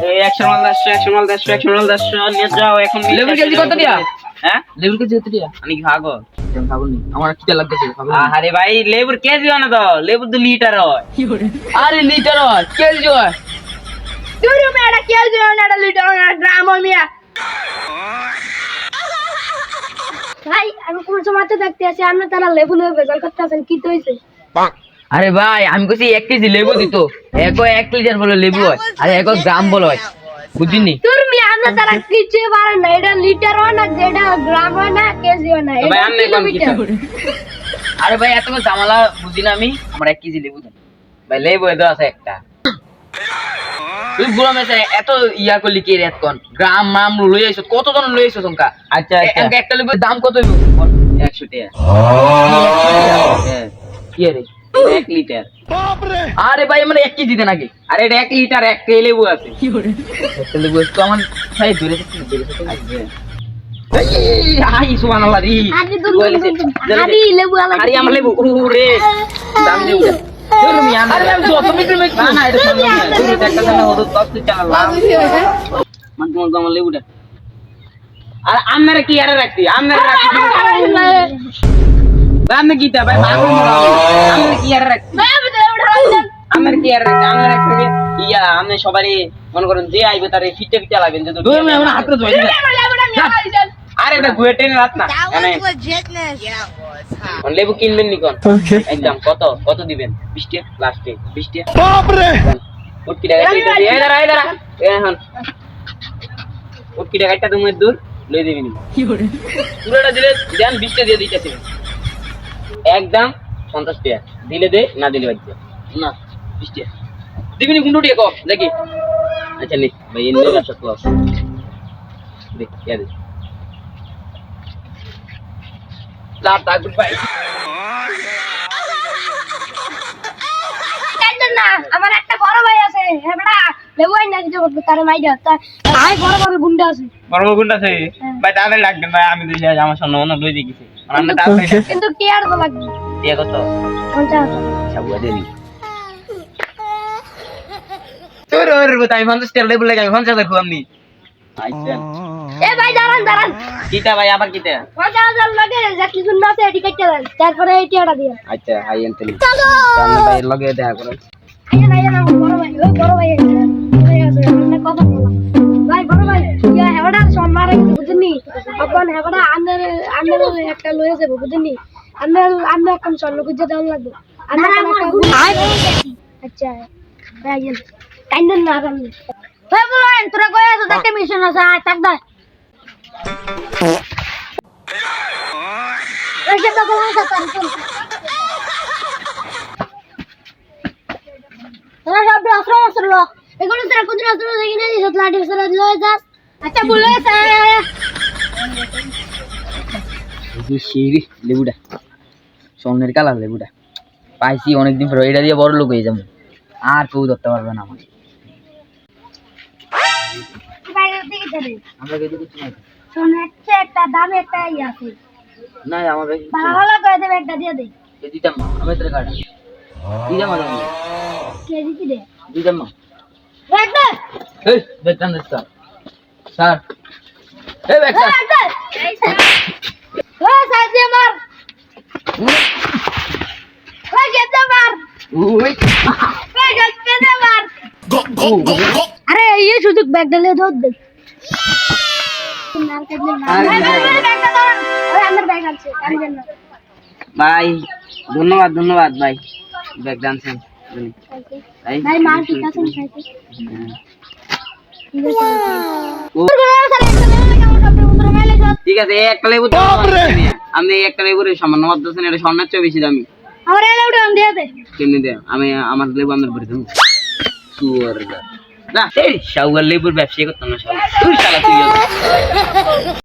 এই 100 মাল 100 মাল 100 নিয়ে যাও এখন। লেবু কেজি কত দিয়া? হ্যাঁ লেবু কেজি কত দিয়া? আমি খাবো। খাবো নি, আমার খিদে লাগতেছে, খাবো নি। আরে ভাই লেবুর কেজি না তো, লেবুর তো লিটার হয়। আরে লিটার হয়, কেজি হয়। তুই মেয়েটা কেজি না, এটা লিটার না, গ্রাম হয় মিয়া। ভাই আমি কোন সময় তো দেখতে আছি আপনি তারা লেবু লেবু বেজার করতে আছেন, কি তো হইছে? আরে ভাই আমি কইছি 1 কেজি লেবু দিত, এক 1 লিটার বলে লেবু হয়, আর 1 গ্রাম বলে হয়, বুঝিনি? তুই মিয়া আপনি তারা কিছু পারেন না, এটা লিটার হয় না, যেটা গ্রাম হয় না, কেজি হয় না, তো ভাই এটা আপনি কোন কি কিলোমিটার। আরে ভাই এত জামালা বুঝি না আমি, আমার 1 কেজি লেবু দেন। ভাই লেবু এতো আছে একটা। তুই বুড়ো মেসে এত ইয়া করলি কি রে এতক্ষণ? গ্রাম মাম লই আইছ, কত জন লই আইছ সংখ্যা? আচ্ছা আচ্ছা একটা লেবুর দাম কত হইব? 100 টাকা। হ্যাঁ কি রে? 1 লিটার। আরে ভাই আমার 1 কেজি দেন আগে। আরে এটা 1 লিটার, 1 ট্রে লেবু আছে। একটা লেবু তো আমার সাই ধরে থাকতে ধরে থাকতে। আচ্ছা আই সুবহানাল্লাহ রে। আরে দুন আরে লেবু আলা আরে আমার লেবু ওরে দাম লেবু। চলো মিয়া আরে আমি যত মিটার মেক না না এটা সম্ভব না। তুমি একটা জানা হতো তস্তি চালালাম। মান তোমার আমার লেবুটা। আর আমরা কি আরে রাখছি? আমরা রাখছি। আমি কি তা ভাই পাগল মরা। আমরা কি আরে রাখছি? আমরা কি আরে রাখছি? আমরা রাখছি ইয়া আমরা সবারই মনে করেন যে আইবে তারে ফিটে ফিটে লাগবেন যে দুই আমি আমার হাতে ধরে দিলাম। আরে এটা গুয়ে টেনে রাত না মানে লেবু কিনবেন নি কোন একদম কত দিবেন 20 টাকা লাস্টে 20 টাকা বাপ রে 80 টাকা দিতে এই দাঁড়া এখন 80 টাকাটা তুমি দূর লই দিবেন কি করে পুরোটা দিলে দেন 20 টাকা দিয়ে দিতেছি একদম 50 টাকা দিলে দে না দিলে বাদ দে না 20 টাকা দিবিনি কোন টাকা কো দেখি আচ্ছা নে ভাই এনে ব্যবসা ক্লাস দেখ ইয়া দে লাভ থাকবে ভাই টেনশন না, আমার একটা বড় ভাই আছে, হ্যাঁ বেটা লেবু আইন না দিতে বলবো তার মাইরা, তার ভাই বড় বড় গুন্ডা আছে। বড় গুন্ডা আছে ভাই তাহলে লাগবেন ভাই আমি দিলে আমার সামনে অন্য লই দিছি আমরা তাড়াতাড়ি কিন্তু কি আর তো লাগবে দিয়া কত 50 সাবুয়া দেনি তোর ওর তাই 50 টাকা লেবু লাগে আমি 50 টাকা খুয়ামনি আচ্ছা এ ভাই দাঁড়ান কিটা ভাই আবার কিটা 50,000 লাগে যা কি গুন্ডা আছে এটি কেটে দেন, তারপরে এই টিয়াটা দিয়া আচ্ছা হাই এন্টলি আমি ভাই লগে দেখা করো আইয়া না বড় ভাই, ওই বড় ভাই আছে অনেক কথা বলা ভাই, বড় ভাই ইয়া হেবড়া সম্মারে বুঝনি আপন হেবড়া আন্দার একটা লয়ে যাবো বুঝনি, আমরা এখন স্বর্ণ গুজে দেওয়া লাগবে আমরা আচ্ছা ভাই কাইন্ডেন না রাম ভাই বলেন তোরা কই আছো দেখতে মিশন আছে আয় থাক দা এই যে বাবা কথা তোরা সব অস্ত্র লো এগুলো তোরা কোন অস্ত্র দেখি না দিছ লাঠি সরা লয়ে যাস আচ্ছা বলে এই শিরি লেবুটা সোনের কালার লেবুটা পাইছি অনেকদিন পরে, এটা দিয়ে বড় লোক হয়ে যাবো, আর কেউ ধরতে পারবে না আমার। ভাই দেখি দে আমরা কেউ কিছু নাই শোন একটা দামে একটা ই আছে না আমার ভাই ভালো করে দেবে একটা দিয়ে দে দিতাম না আমি তোর কাটা দিতাম না কে দিতি দে দিতাম না দেখ দে এই বেতন দিস্তা স্যার এই বেতন ওই সাইডে মার ওই গেতে মার ওই ওই গেতে মার আরে এই সুযোগ ব্যাগ ঢেলে ধর দে মার কাটলে ব্যাগটা ধর ওই আমার ব্যাগ আছে আমি জানি না ভাই ধন্যবাদ ভাই ব্যাগ ডান্সেন ভাই মার ঠিক আছে সাইডে ঠিক আছে একটা লেবু তো আমি একটা লেবুর সামান্য মাদ্রাসা এটা স্বর্ণের চেয়ে বেশি দামি আমার এলাউডা দিয়ে দে কেমনি দে আমি আমার লেবু আমার ভরে দেবো সুয়ার না এই শাওয়ার লেবুর ব্যবসা করতাম না শালা তুই